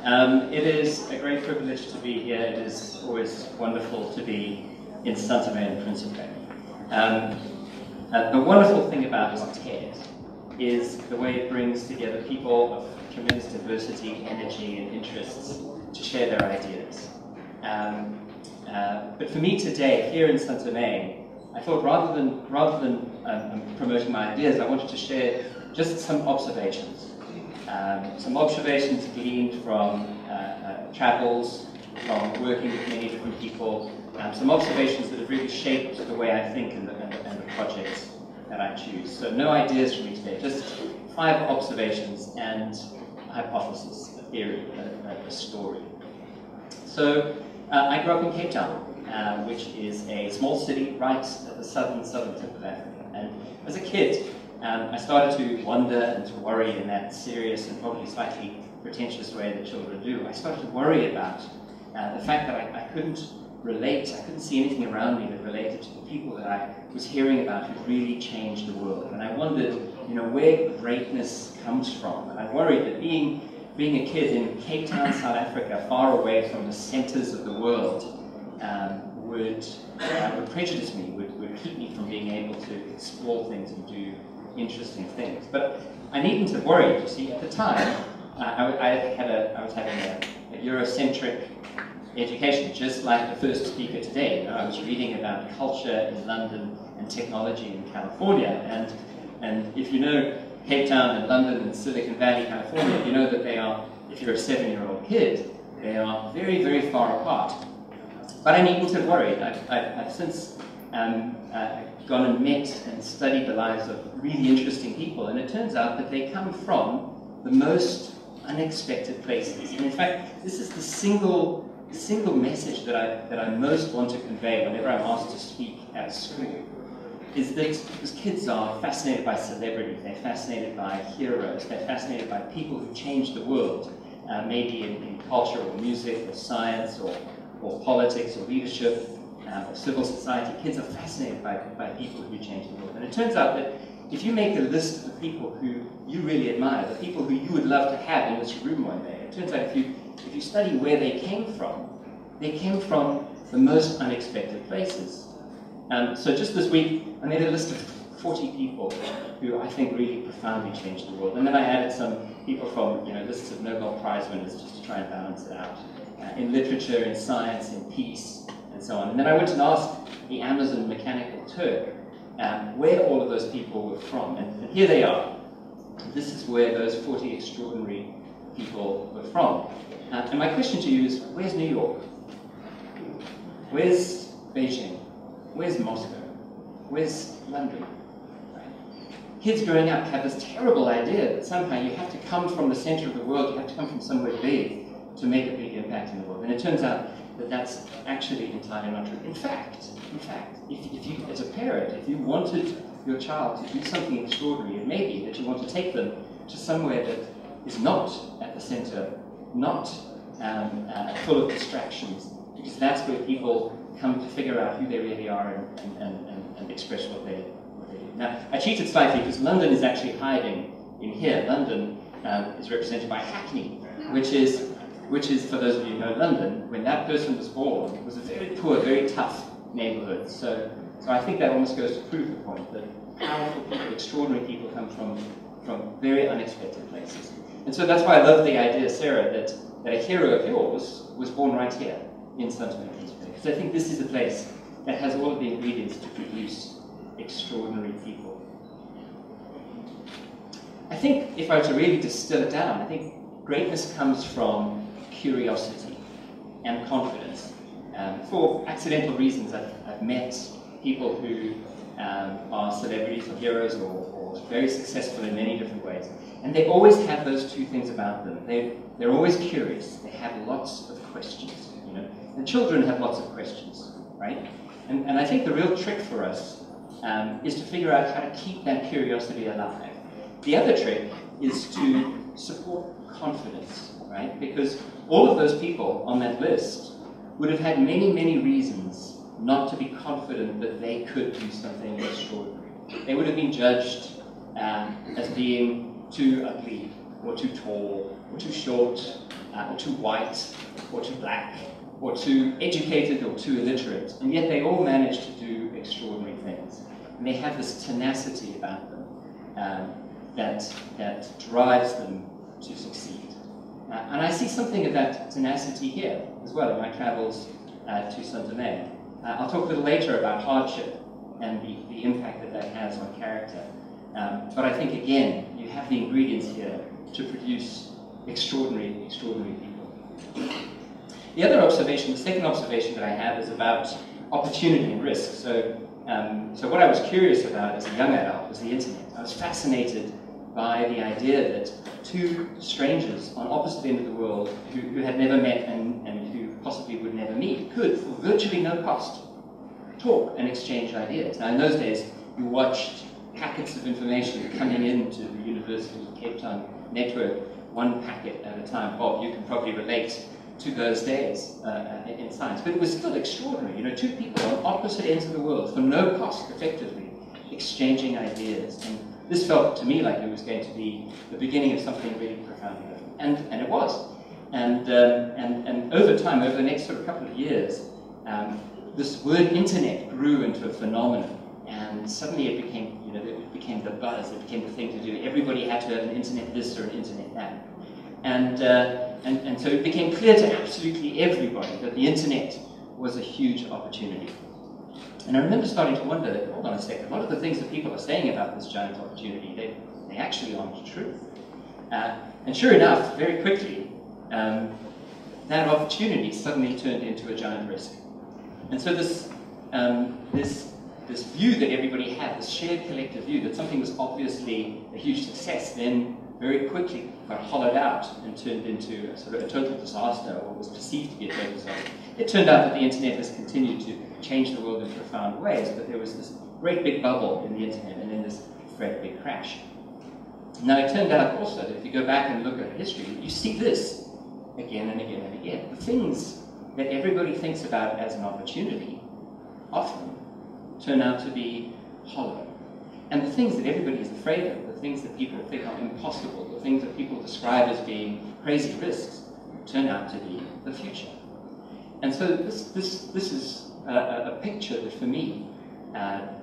It is a great privilege to be here. It is always wonderful to be in SaoTome and Principe. The wonderful thing about TED is the way it brings together people of tremendous diversity, energy, and interests to share their ideas. But for me today, here in SaoTome, I thought rather than promoting my ideas, I wanted to share just some observations. Some observations gleaned from travels, from working with many different people, some observations that have really shaped the way I think and the projects that I choose. So no ideas from me today, just 5 observations and a hypothesis, a theory, a story. So I grew up in Cape Town, which is a small city right at the southern tip of Africa. And as a kid, I started to wonder and to worry in that serious and probably slightly pretentious way that children do. I started to worry about the fact that I couldn't relate, I couldn't see anything around me that related to the people that I was hearing about who really changed the world. And I wondered, where greatness comes from. And I worried that being a kid in Cape Town, South Africa, far away from the centers of the world, would prejudice me, would keep me from being able to explore things and do interesting things. But I needn't have worried, you see. At the time, I was having a Eurocentric education, just like the first speaker today. I was reading about culture in London and technology in California. And if you know Cape Town and London and Silicon Valley, California, you know that they are, if you're a 7-year-old kid, they are very, very far apart. But I needn't have worried. I've since gone and met and studied the lives of really interesting people, and it turns out that they come from the most unexpected places. And in fact, this is the single message that I most want to convey whenever I'm asked to speak at school, is that because kids are fascinated by celebrity, they're fascinated by heroes, they're fascinated by people who changed the world, maybe in culture or music or science or politics or leadership or civil society. Kids are fascinated by people who change the world. And it turns out that if you make a list of the people who you really admire, the people who you would love to have in this room one day, it turns out if you study where they came from the most unexpected places. So just this week, I made a list of 40 people who I think really profoundly changed the world. And then I added some people from lists of Nobel Prize winners just to try and balance it out. In literature, in science, in peace, and so on. And then I went and asked the Amazon Mechanical Turk where all of those people were from. And here they are. This is where those 40 extraordinary people were from. And my question to you is, where's New York? Where's Beijing? Where's Moscow? Where's London? Right? Kids growing up have this terrible idea that somehow you have to come from the center of the world, you have to come from somewhere big to make a big impact in the world. And it turns out that that's actually entirely not true. In fact, if you, as a parent, if you wanted your child to do something extraordinary, it may be that you want to take them to somewhere that is not at the center, not full of distractions, because that's where people come to figure out who they really are and express what they do. Now, I cheated slightly because London is actually hiding in here. London is represented by Hackney, which is, for those of you who know London, when that person was born, it was a very poor, very tough neighborhood. So I think that almost goes to prove the point that powerful people, extraordinary people come from very unexpected places. And so that's why I love the idea, Sarah, that a hero of yours was born right here in SaoTome, because I think this is a place that has all of the ingredients to produce extraordinary people. I think if I were to really distill it down, I think greatness comes from curiosity and confidence. For accidental reasons, I've met people who are celebrities or heroes or very successful in many different ways. And they always have those two things about them. They're always curious. They have lots of questions. And children have lots of questions, right? And I think the real trick for us is to figure out how to keep that curiosity alive. The other trick is to support confidence, right? Because all of those people on that list would have had many, many reasons not to be confident that they could do something extraordinary. They would have been judged as being too ugly, or too tall, or too short, or too white, or too black, or too educated, or too illiterate, and yet they all manage to do extraordinary things. And they have this tenacity about them that drives them to succeed. And I see something of that tenacity here as well in my travels to Saint-Domingue. I'll talk a little later about hardship and the impact that that has on character. But I think, again, you have the ingredients here to produce extraordinary people. The other observation, the second observation that I have is about opportunity and risk. So what I was curious about as a young adult was the internet. I was fascinated by the idea that two strangers on opposite end of the world who had never met and who possibly would never meet could, for virtually no cost, talk and exchange ideas. Now, in those days, you watched packets of information coming into the University of Cape Town network, one packet at a time. Bob, you can probably relate to those days in science. But it was still extraordinary. You know, two people on opposite ends of the world, for no cost, effectively, exchanging ideas. And this felt to me like it was going to be the beginning of something really profoundly different. And it was. And over time, over the next sort of couple of years, this word internet grew into a phenomenon. And suddenly it became, you know, it became the buzz, it became the thing to do. Everybody had to have an internet this or an internet that. And so it became clear to absolutely everybody that the internet was a huge opportunity. And I remember starting to wonder, hold on a second, a lot of the things that people are saying about this giant opportunity, they actually aren't true. And sure enough, very quickly, that opportunity suddenly turned into a giant risk. And so this view that everybody had, this shared collective view that something was obviously a huge success, then very quickly got hollowed out and turned into a sort of a total disaster, or was perceived to be a total disaster. It turned out that the internet has continued to change the world in profound ways, but there was this great big bubble in the internet and then this great big crash. Now, it turned out also that if you go back and look at history, you see this again and again and again. The things that everybody thinks about as an opportunity often turn out to be hollow. And the things that everybody is afraid of, the things that people think are impossible, the things that people describe as being crazy risks, turn out to be the future. And so this is a picture that, for me,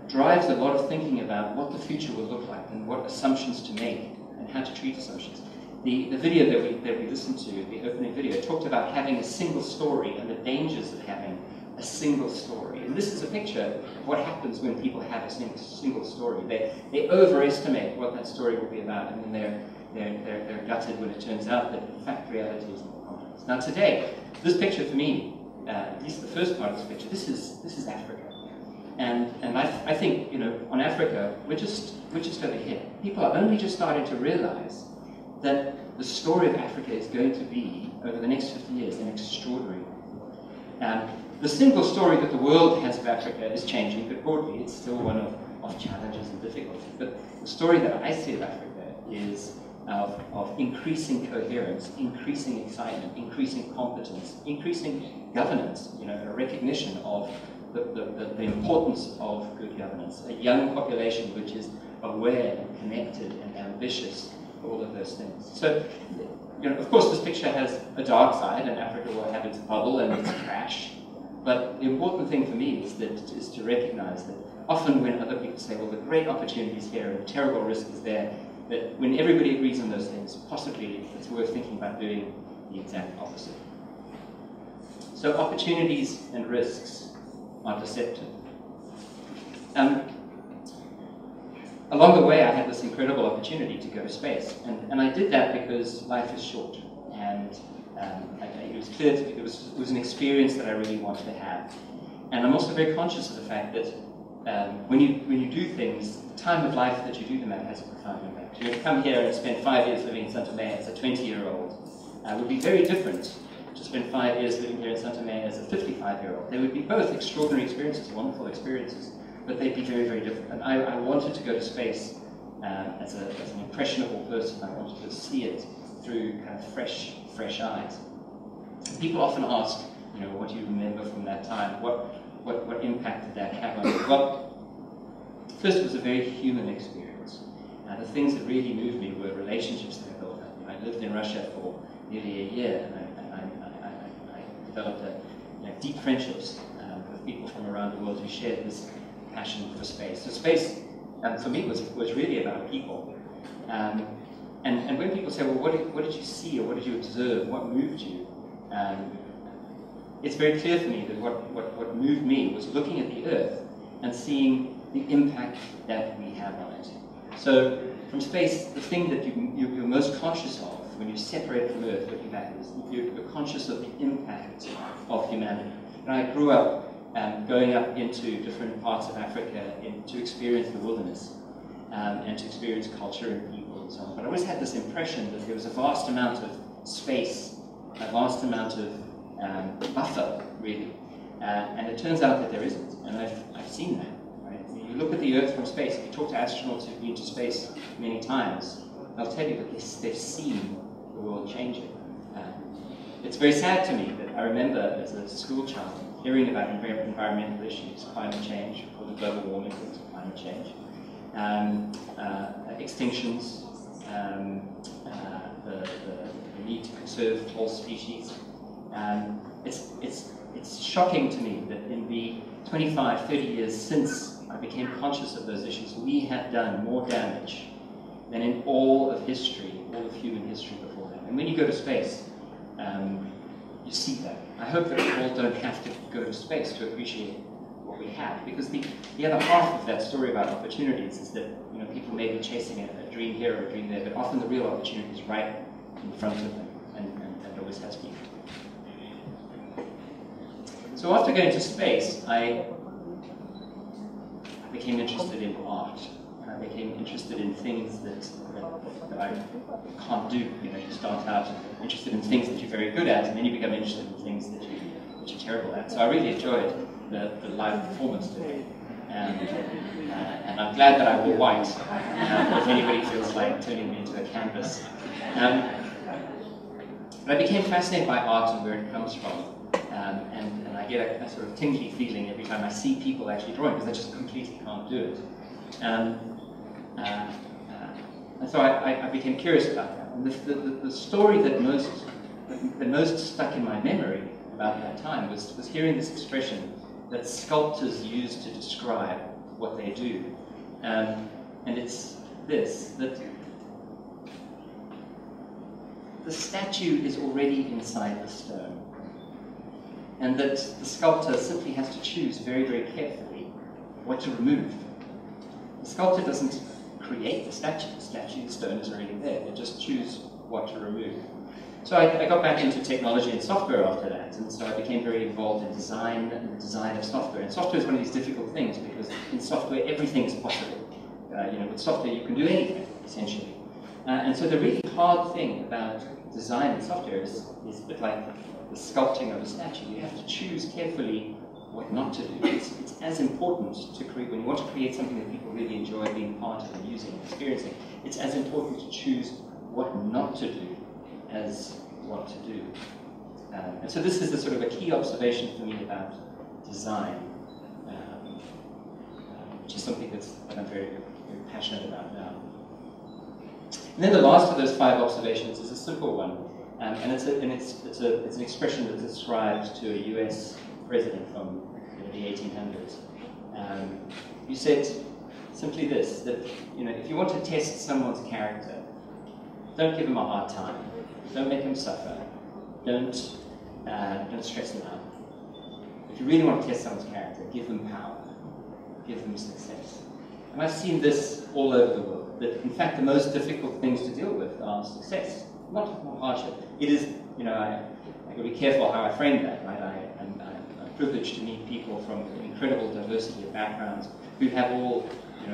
drives a lot of thinking about what the future will look like and what assumptions to make and how to treat assumptions. The video that we listened to, the opening video, talked about having a single story and the dangers of having a single story. And this is a picture of what happens when people have a single story. They overestimate what that story will be about, and then they're gutted when it turns out that, in fact, reality is more complex. Now, today, this picture for me, at least the first part of this picture, this is Africa. And I think, you know, on Africa, we're just over here. People are only just starting to realize that the story of Africa is going to be, over the next 50 years, an extraordinary one. The single story that the world has of Africa is changing, but broadly it's still one of challenges and difficulty. But the story that I see of Africa is of increasing coherence, increasing excitement, increasing competence, increasing governance, you know, a recognition of the importance of good governance, a young population which is aware and connected and ambitious, all of those things. So, you know, of course this picture has a dark side, and Africa will have its bubble and its crash. But the important thing for me is to recognize that often when other people say, well, the great opportunities here and the terrible risk is there, that when everybody agrees on those things, possibly it's worth thinking about doing the exact opposite. So opportunities and risks are deceptive. Along the way, I had this incredible opportunity to go to space, and I did that because life is short, and it was clear to me it was an experience that I really wanted to have. And I'm also very conscious of the fact that when you do things, the time of life that you do them at has a profound impact. You come here and spend 5 years living in Saint-Domingue as a 20-year-old. It would be very different to spend 5 years living here in Saint-Domingue as a 55-year-old. They would be both extraordinary experiences, wonderful experiences, but they'd be very, very different. And I wanted to go to space as an impressionable person. I wanted to see it through kind of fresh eyes. People often ask, you know, what do you remember from that time? What impact did that have on you? Well, first it was a very human experience. The things that really moved me were relationships that I built up. I lived in Russia for nearly a year, and developed deep friendships with people from around the world who shared this passion for space. So space, for me, was really about people. And when people say, well, what did you see, or what did you observe, what moved you? It's very clear for me that what moved me was looking at the Earth and seeing the impact that we have on it. So from space, the thing that you're most conscious of when you separate from Earth looking back is you're conscious of the impact of humanity. And I grew up going up into different parts of Africa to experience the wilderness and to experience culture and people and so on. But I always had this impression that there was a vast amount of space, a vast amount of buffer, really. And it turns out that there isn't, and I've seen that. Right? You look at the Earth from space, if you talk to astronauts who've been to space many times, they'll tell you that they've seen the world changing. It's very sad to me that I remember as a school child hearing about environmental issues, climate change, or the global warming because of climate change, extinctions, the need to conserve all species. It's shocking to me that in the 25, 30 years since I became conscious of those issues, we have done more damage than in all of history, all of human history before that. And when you go to space, you see that. I hope that we all don't have to go to space to appreciate what we have, because the other half of that story about opportunities is that people may be chasing a dream here or a dream there, but often the real opportunity is right in front of them, and always has been. So after going to space, I became interested in art. I became interested in things that I can't do. You start out interested in things that you're very good at, and then you become interested in things that you're terrible at. So I really enjoyed the live performance today. And I'm glad that I wore white, if anybody feels like turning me into a canvas. But I became fascinated by art and where it comes from. And I get a sort of tingly feeling every time I see people actually drawing, because I just completely can't do it. And so I became curious about that. And the story that most stuck in my memory about that time was hearing this expression that sculptors use to describe what they do. And it's this, that the statue is already inside the stone. And that the sculptor simply has to choose very, very carefully what to remove. The sculptor doesn't create the statue. The stone is already there. They just choose what to remove. So I got back into technology and software after that, and so I became very involved in design and the design of software. And software is one of these difficult things, because in software everything is possible. With software you can do anything, essentially. And so the really hard thing about design and software is a bit like the sculpting of a statue. You have to choose carefully what not to do. It's as important to create, when you want to create something that people really enjoy being part of and using and experiencing, it's as important to choose what not to do as what to do. And so this is the sort of a key observation for me about design, which is something that I'm very, very passionate about now. And then the last of those 5 observations is a simple one, and it's an expression that's ascribed to a US president from the 1800s. He said simply this, that if you want to test someone's character, don't give them a hard time. Don't make them suffer. Don't stress them out. If you really want to test someone's character, give them power. Give them success. And I've seen this all over the world, that in fact the most difficult things to deal with are success, not hardship. It is, I've got to be careful how I frame that, right? I'm privileged to meet people from incredible diversity of backgrounds who have all,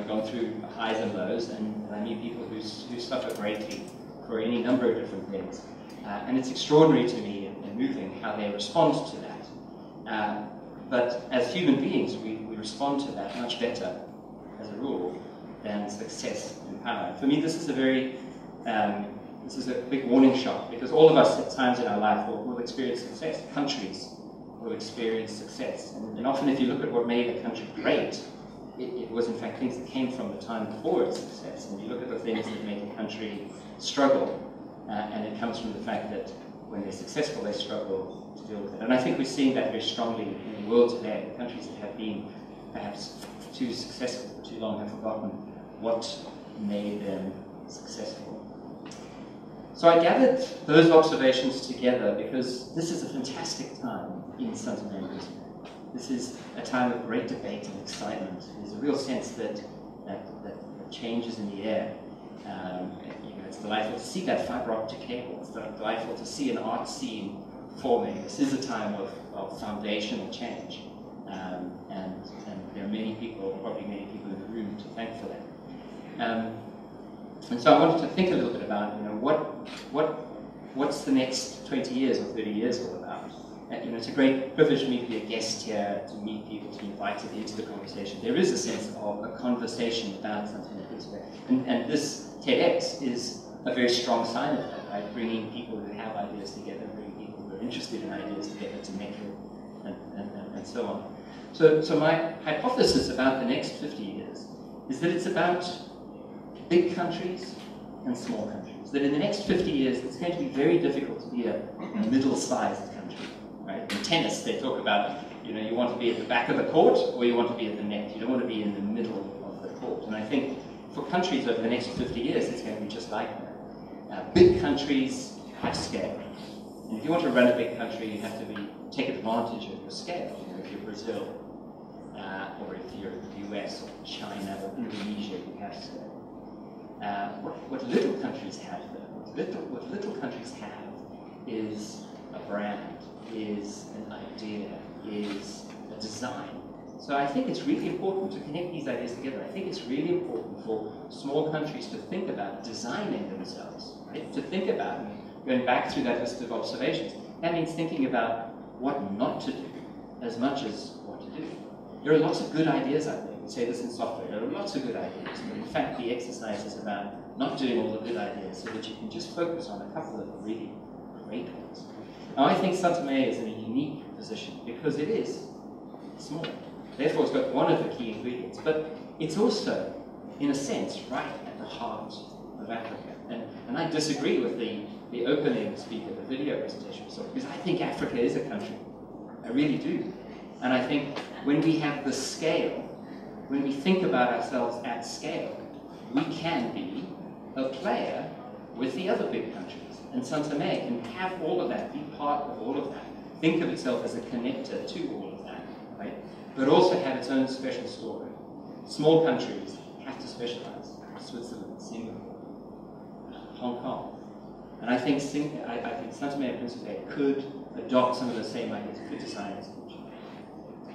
gone through highs and lows, and I meet people who suffer greatly for any number of different things. And it's extraordinary to me and moving how they respond to that. But as human beings, we respond to that much better, as a rule, than success and power. For me, this is a big warning shot, because all of us at times in our life will experience success. Countries will experience success. And often if you look at what made a country great, it was in fact things that came from the time before its success. And you look at the things that make a country struggle, and it comes from the fact that when they're successful, they struggle to deal with it. And I think we're seeing that very strongly in the world today. The countries that have been perhaps too successful for too long have forgotten what made them successful. So I gathered those observations together because this is a fantastic time in Santome and Brisbane. This is a time of great debate and excitement. There's a real sense that change is in the air. It's delightful to see that fiber optic cable. It's delightful to see an art scene forming. This is a time of foundational change. And there are many people, probably many people in the room to thank for that. And so I wanted to think a little bit about, what's the next 20 years or 30 years all about? It's a great privilege for me to be a guest here, to meet people, to be invited into the conversation. There is a sense of a conversation about something like this. And this TEDx is a very strong sign of that, right? Bringing people who have ideas together, bringing people who are interested in ideas together to make it, and so on. So my hypothesis about the next 50 years is that it's about big countries and small countries. That in the next 50 years, it's going to be very difficult to be a middle-sized country. Right? In tennis, they talk about, you want to be at the back of the court or you want to be at the net. You don't want to be in the middle of the court. And I think for countries over the next 50 years, it's going to be just like that. Big countries have scale. And if you want to run a big country, you have to take advantage of your scale. If you're Brazil, or if you're the US or China or Indonesia, you have scale. What little countries have, though, what little countries have is a brand, is an idea, is a design. So I think it's really important to connect these ideas together. I think it's really important for small countries to think about designing themselves, right? To think about, going back through that list of observations, that means thinking about what not to do as much as what to do. There are lots of good ideas out there. We say this in software. There are lots of good ideas. But in fact, the exercise is about not doing all the good ideas so that you can just focus on a couple of really great ones. Now, I think Santome is in a unique position because it is small. Therefore, it's got one of the key ingredients. But it's also, in a sense, right at the heart of Africa. And I disagree with the opening speaker, the video presentation, because I think Africa is a country. I really do. And I think when we have the scale, when we think about ourselves at scale, we can be a player with the other big countries. And Santome can have all of that, be part of all of that, think of itself as a connector to all of that, right? But also have its own special story. Small countries have to specialize. Switzerland, Singapore, Hong Kong. And I think Santome and Principe could adopt some of the same ideas, could design its future.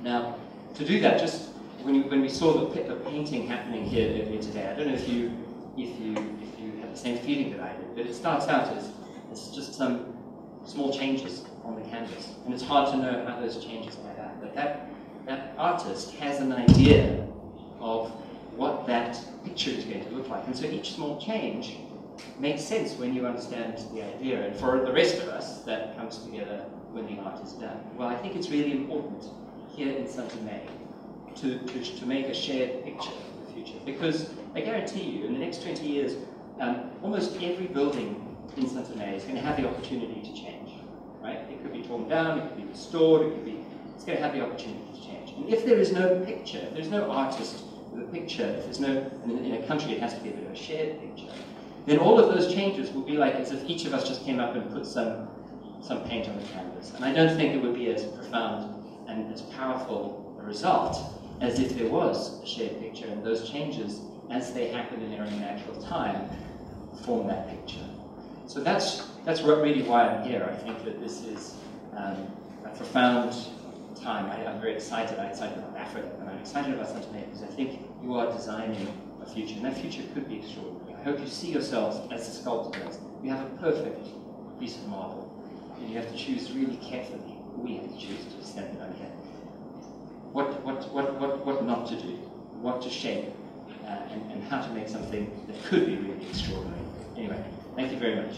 Now, to do that, just when we saw the painting happening here earlier today, I don't know if you had the same feeling that I did, but it starts out as just some small changes on the canvas, and it's hard to know how those changes add up. But that artist has an idea of what that picture is going to look like, and so each small change makes sense when you understand the idea. And for the rest of us, that comes together when the art is done. Well, I think it's really important here in Santome to make a shared picture of the future, because I guarantee you, in the next 20 years, almost every building in Santome is going to have the opportunity to change, right? It could be torn down, it could be restored, it's going to have the opportunity to change. And if there is no picture, if there's no artist with a picture, if there's no, in a country it has to be a bit of a shared picture, then all of those changes will be like as if each of us just came up and put some paint on the canvas. And I don't think it would be as profound and as powerful a result as if there was a shared picture, and those changes, as they happen in their own natural time, form that picture. So that's really why I'm here. I think that this is a profound time. I'm very excited. I'm excited about Africa, and I'm excited about Santome because I think you are designing a future, and that future could be extraordinary. I hope you see yourselves as the sculptor does. You have a perfect piece of marble, and you have to choose really carefully. We have to choose to stand it on here. What not to do, what to shape, and how to make something that could be really extraordinary. Anyway, thank you very much.